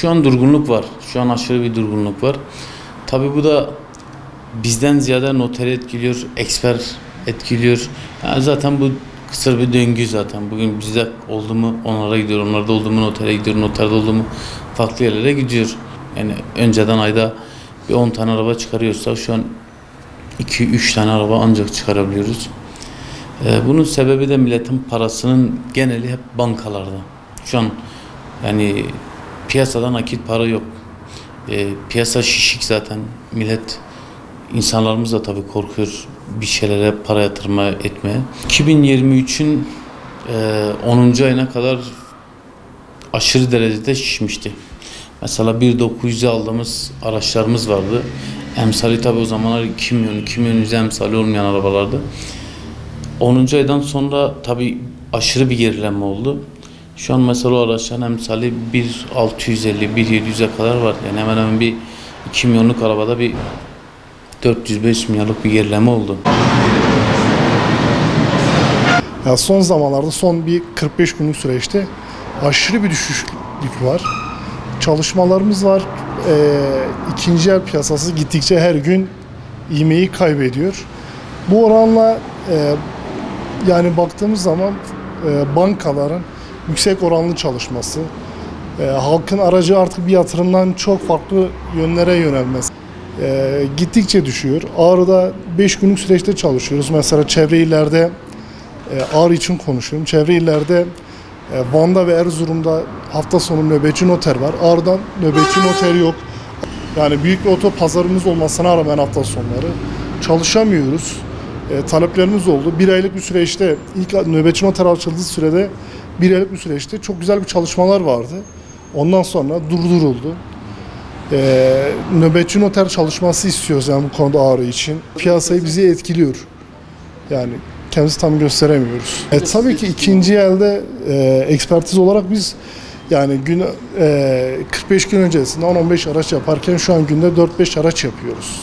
Şu an durgunluk var. Şu an aşırı bir durgunluk var. Tabii bu da bizden ziyade noteri etkiliyor, eksper etkiliyor. Yani zaten bu kısır bir döngü zaten. Bugün bizde oldu mu onlara gidiyor, onlarda oldu mu notere gidiyor, noterde oldu mu farklı yerlere gidiyor. Yani önceden ayda bir 10 tane araba çıkarıyorsa şu an 2-3 tane araba ancak çıkarabiliyoruz. Bunun sebebi de milletin parasının geneli hep bankalarda. Şu an yani piyasada nakit para yok. Piyasa şişik zaten. Millet, insanlarımız da tabii korkuyor bir şeylere para yatırmaya etmeye. 2023'ün 10. ayına kadar aşırı derecede şişmişti. Mesela 1.900'e aldığımız araçlarımız vardı. Emsali tabii o zamanlar 2 milyon üzeri emsali olmayan arabalardı. 10. aydan sonra tabii aşırı bir gerilenme oldu. Şu an mesela o araçların emsali 1.650, 1.700'e kadar var. Yani hemen hemen bir 2 milyonluk arabada bir 405 milyarlık bir gerileme oldu. Ya son zamanlarda, son bir 45 günlük süreçte aşırı bir düşüşlük var. Çalışmalarımız var. İkinci el piyasası gittikçe her gün ivmeyi kaybediyor. Bu oranla yani baktığımız zaman bankaların yüksek oranlı çalışması, halkın aracı artık bir yatırımdan çok farklı yönlere yönelmesi gittikçe düşüyor. Ağrı'da 5 günlük süreçte çalışıyoruz. Mesela çevre illerde, Ağrı için konuşuyorum, çevre illerde Van'da ve Erzurum'da hafta sonu nöbetçi noter var. Ağrı'dan nöbetçi noter yok. Yani büyük bir oto pazarımız olmasına rağmen hafta sonları çalışamıyoruz. Taleplerimiz oldu. Bir aylık bir süreçte, ilk nöbetçi noter açıldığı sürede bir aylık bir süreçte çok güzel bir çalışmalar vardı. Ondan sonra durduruldu. Nöbetçi noter çalışması istiyoruz yani bu konuda Ağrı için. Piyasayı bizi etkiliyor. Yani kendimizi tam gösteremiyoruz. Tabii ki ikinci elde ekspertiz olarak biz yani 45 gün öncesinde 10-15 araç yaparken şu an günde 4-5 araç yapıyoruz.